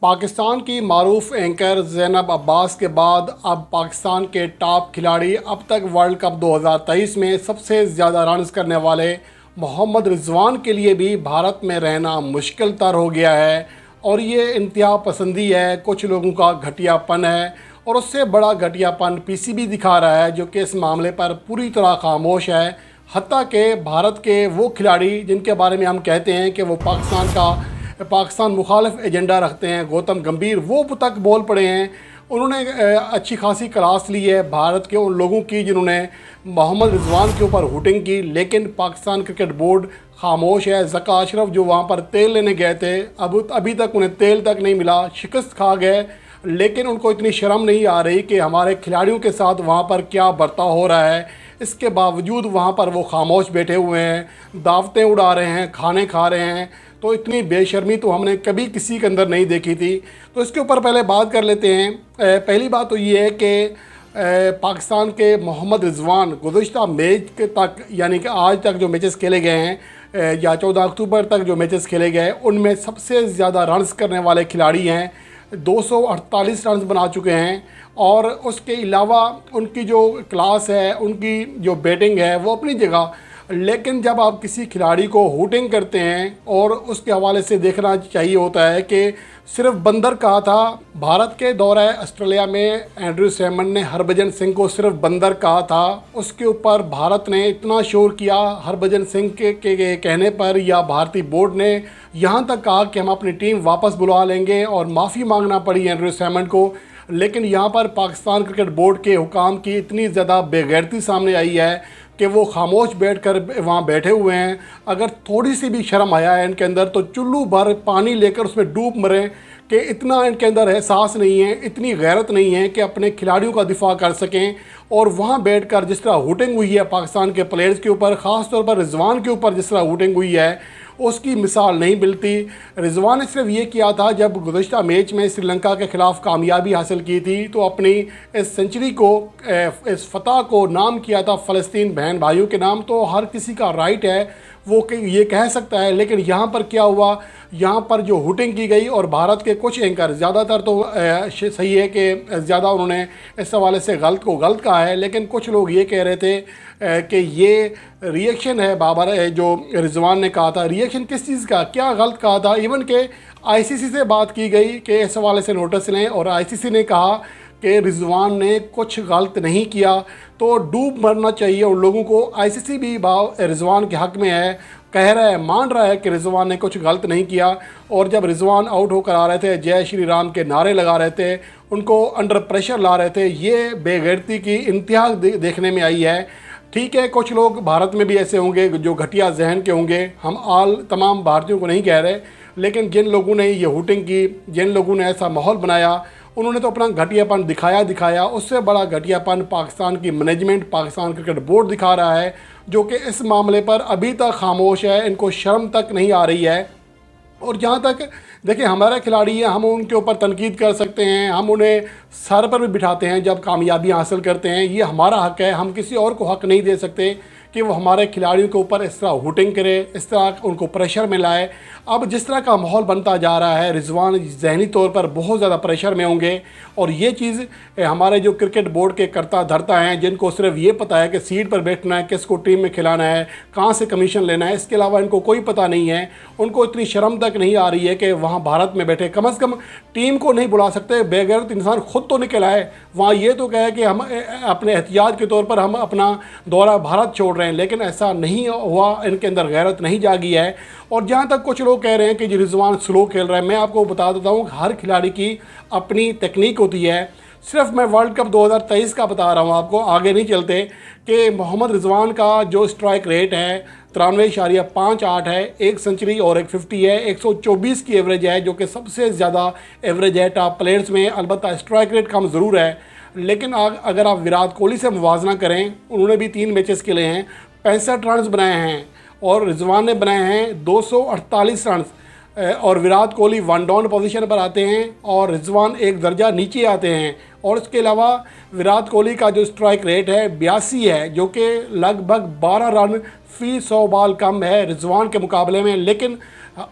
पाकिस्तान की मारूफ एंकर ज़ैनब अब्बास के बाद अब पाकिस्तान के टॉप खिलाड़ी अब तक वर्ल्ड कप 2023 में सबसे ज़्यादा रन्स करने वाले मोहम्मद रिजवान के लिए भी भारत में रहना मुश्किल तर हो गया है। और ये इंतहा पसंदी है, कुछ लोगों का घटियापन है, और उससे बड़ा घटियापन पीसीबी दिखा रहा है जो कि इस मामले पर पूरी तरह खामोश है। हत्ता के भारत के वो खिलाड़ी जिनके बारे में हम कहते हैं कि वो पाकिस्तान मुखालिफ एजेंडा रखते हैं, गौतम गंभीर, वो तक बोल पड़े हैं। उन्होंने अच्छी खासी क्लास ली है भारत के उन लोगों की जिन्होंने मोहम्मद रिजवान के ऊपर हुटिंग की, लेकिन पाकिस्तान क्रिकेट बोर्ड खामोश है। ज़का अशरफ जो वहाँ पर तेल लेने गए थे, अब अभी तक उन्हें तेल तक नहीं मिला, शिकस्त खा गए, लेकिन उनको इतनी शर्म नहीं आ रही कि हमारे खिलाड़ियों के साथ वहाँ पर क्या बर्ताव हो रहा है। इसके बावजूद वहाँ पर वो खामोश बैठे हुए हैं, दावतें उड़ा रहे हैं, खाने खा रहे हैं। तो इतनी बेशर्मी तो हमने कभी किसी के अंदर नहीं देखी थी। तो इसके ऊपर पहले बात कर लेते हैं। पहली बात तो ये है कि पाकिस्तान के मोहम्मद रिजवान गुज़श्ता मैच के तक, यानी कि आज तक जो मैचेस खेले गए हैं या 14 अक्टूबर तक जो मैचेस खेले गए, उनमें सबसे ज़्यादा रन्स करने वाले खिलाड़ी हैं। 248 रन्स बना चुके हैं। और उसके अलावा उनकी जो क्लास है, उनकी जो बैटिंग है, वो अपनी जगह। लेकिन जब आप किसी खिलाड़ी को हुटिंग करते हैं, और उसके हवाले से देखना चाहिए होता है कि सिर्फ बंदर कहा था। भारत के दौरे ऑस्ट्रेलिया में एंड्रयू सैमन ने हरभजन सिंह को सिर्फ बंदर कहा था। उसके ऊपर भारत ने इतना शोर किया हरभजन सिंह के कहने पर, या भारतीय बोर्ड ने यहाँ तक कहा कि हम अपनी टीम वापस बुला लेंगे, और माफ़ी मांगना पड़ी एंड्रयू सैमन को। लेकिन यहाँ पर पाकिस्तान क्रिकेट बोर्ड के हुकाम की इतनी ज़्यादा बेगैरती सामने आई है कि वो खामोश बैठकर वहाँ बैठे हुए हैं। अगर थोड़ी सी भी शर्म आया है इनके अंदर तो चुल्लू भर पानी लेकर उसमें डूब मरें, कि इतना इनके अंदर एहसास नहीं है, इतनी गैरत नहीं है कि अपने खिलाड़ियों का दिफा कर सकें। और वहाँ बैठकर जिस तरह हुटिंग हुई है पाकिस्तान के प्लेयर्स के ऊपर, ख़ास तौर पर रिजवान के ऊपर जिस तरह हुटिंग हुई है, उसकी मिसाल नहीं मिलती। रिजवान ने सिर्फ ये किया था जब गुज़श्ता मैच में श्रीलंका के ख़िलाफ़ कामयाबी हासिल की थी, तो अपनी इस सेंचुरी को, इस फतह को नाम किया था फ़लस्तीन बहन भाइयों के नाम। तो हर किसी का राइट है वो ये कह सकता है। लेकिन यहाँ पर क्या हुआ, यहाँ पर जो हुटिंग की गई, और भारत के कुछ एंकर, ज़्यादातर तो सही है कि ज़्यादा उन्होंने इस हवाले से गलत को गलत कहा है, लेकिन कुछ लोग ये कह रहे थे कि ये रिएक्शन है बाबर, जो रिजवान ने कहा था, रिएक्शन किस चीज़ का, क्या गलत कहा था। इवन के आईसीसी से बात की गई कि इस हवाले से नोटिस लें, और आईसीसी ने कहा कि रिजवान ने कुछ गलत नहीं किया। तो डूब मरना चाहिए उन लोगों को। आईसीसी भी रिजवान के हक़ में है, कह रहा है, मान रहा है कि रिजवान ने कुछ गलत नहीं किया। और जब रिजवान आउट होकर आ रहे थे, जय श्री राम के नारे लगा रहे थे, उनको अंडर प्रेशर ला रहे थे, ये बेगैरती की इंतहा देखने में आई है। ठीक है, कुछ लोग भारत में भी ऐसे होंगे जो घटिया जहन के होंगे, हम तमाम भारतीयों को नहीं कह रहे, लेकिन जिन लोगों ने ये हुटिंग की, जिन लोगों ने ऐसा माहौल बनाया, उन्होंने तो अपना घटियापन दिखाया। उससे बड़ा घटियापन पाकिस्तान की मैनेजमेंट, पाकिस्तान क्रिकेट बोर्ड दिखा रहा है, जो कि इस मामले पर अभी तक खामोश है, इनको शर्म तक नहीं आ रही है। और जहाँ तक देखिए हमारे खिलाड़ी हैं, हम उनके ऊपर तनकीद कर सकते हैं, हम उन्हें सर पर भी बिठाते हैं जब कामयाबी हासिल करते हैं, ये हमारा हक़ है। हम किसी और को हक़ नहीं दे सकते कि वो हमारे खिलाड़ियों के ऊपर इस तरह हुटिंग करे, इस तरह उनको प्रेशर में लाए। अब जिस तरह का माहौल बनता जा रहा है, रिजवान ज़हनी तौर पर बहुत ज़्यादा प्रेशर में होंगे। और ये चीज़ हमारे जो क्रिकेट बोर्ड के करता धरता हैं, जिनको सिर्फ ये पता है कि सीट पर बैठना है, किसको टीम में खिलाना है, कहाँ से कमीशन लेना है, इसके अलावा इनको कोई पता नहीं है। उनको इतनी शर्म तक नहीं आ रही है कि वहाँ भारत में बैठे कम से कम टीम को नहीं बुला सकते। बेगैरत इंसान खुद तो निकल आए वहाँ, ये तो कहे कि हम अपने एहतियात के तौर पर हम अपना दौरा भारत छोड़ रहे हैं, लेकिन ऐसा नहीं हुआ। इनके अंदर गैरत नहीं जागी है। और जहाँ तक कुछ लोग कह रहे हैं कि जी रिजवान स्लो खेल रहा है, मैं आपको बता देता हूँ हर खिलाड़ी की अपनी टेक्निक होती है। सिर्फ मैं वर्ल्ड कप 2023 का बता रहा हूँ आपको, आगे नहीं चलते, कि मोहम्मद रिजवान का जो स्ट्राइक रेट है 93.58 है, एक सेंचुरी और एक 50 है, 124 की एवरेज है, जो कि सबसे ज़्यादा एवरेज है टॉप प्लेयर्स में। अलबत्ता स्ट्राइक रेट कम ज़रूर है, लेकिन अगर आप विराट कोहली से मुवाजना करें, उन्होंने भी 3 मैचेस खेले हैं, 65 रन्स बनाए हैं, और रिजवान ने बनाए हैं 248 रन्स। और Virat Kohli one down position पर आते हैं और रिजवान एक दर्जा नीचे आते हैं। और इसके अलावा विराट कोहली का जो स्ट्राइक रेट है 82 है, जो कि लगभग 12 रन फी 100 बॉल कम है रिजवान के मुकाबले में। लेकिन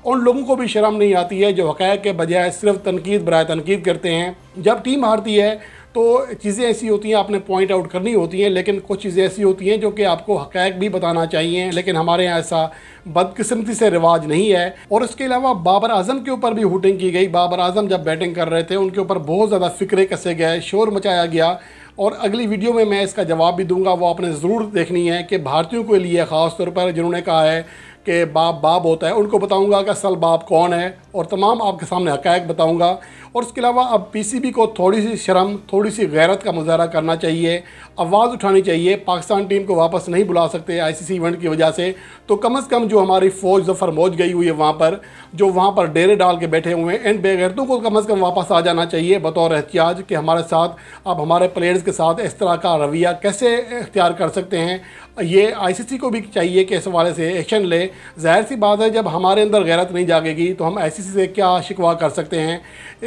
उन लोगों को भी शर्म नहीं आती है जो हक़ाइक़ के बजाय सिर्फ तनकीद बराए तनकीद करते हैं। जब टीम हारती है तो चीज़ें ऐसी होती हैं, आपने पॉइंट आउट करनी होती हैं, लेकिन कुछ चीज़ें ऐसी होती हैं जो कि आपको हक़ाइक़ भी बताना चाहिए। लेकिन हमारे यहाँ ऐसा बदकिस्मती से रिवाज नहीं है। और इसके अलावा बाबर आजम के ऊपर भी हुटिंग की गई। बाबर आजम जब बैटिंग कर रहे थे उनके ऊपर बहुत ज़्यादा फ़िक्रे कसे गए, शोर मचाया गया। और अगली वीडियो में मैं इसका जवाब भी दूंगा, वो आपने ज़रूर देखनी है कि भारतीयों के लिए ख़ास तौर पर जिन्होंने कहा है कि बाप बाप होता है, उनको बताऊंगा कि असल बाप कौन है और तमाम आपके सामने हक़ाइक़ बताऊंगा। और इसके अलावा अब पीसीबी को थोड़ी सी शर्म, थोड़ी सी गैरत का मुजाहरा करना चाहिए, आवाज़ उठानी चाहिए। पाकिस्तान टीम को वापस नहीं बुला सकते आईसीसी इवेंट की वजह से, तो कम से कम जो हमारी फ़ौज ज़फ़र मौज गई हुई है वहाँ पर, जो वहाँ पर डेरे डाल के बैठे हुए हैं, इन बेगैरतों को कम से कम वापस आ जाना चाहिए बतौर एहतियाज कि हमारे साथ, अब हमारे प्लेयर्स के साथ इस तरह का रवैया कैसे इख्तियार कर सकते हैं। ये आईसीसी को भी चाहिए कि इस हवाले से एक्शन ले। ज़ाहिर सी बात है, जब हमारे अंदर गैरत नहीं जागेगी तो हम आईसीसी से क्या शिकवा कर सकते हैं।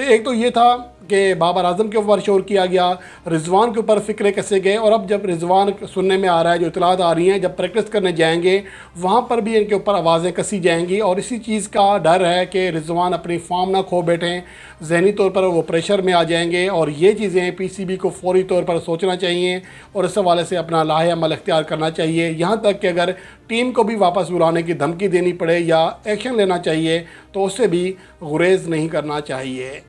एक तो ये था कि बाबर आजम के ऊपर शोर किया गया, रिजवान के ऊपर फ़िक्रे कसे गए, और अब जब रिजवान सुनने में आ रहा है, जो इतलात आ रही हैं, जब प्रैक्टिस करने जाएंगे वहाँ पर भी इनके ऊपर आवाज़ें कसी जाएंगी। और इसी चीज़ का डर है कि रिजवान अपनी फॉर्म ना खो बैठें, ज़हनी तौर पर वो प्रेशर में आ जाएंगे। और ये चीज़ें पीसीबी को फौरी तौर पर सोचना चाहिए और इस हवाले से अपना लाहे अमल इख्तियार करना चाहिए। यहाँ तक कि अगर टीम को भी वापस बुलाने की धमकी देनी पड़े या एक्शन लेना चाहिए तो उससे भी गुरेज़ नहीं करना चाहिए।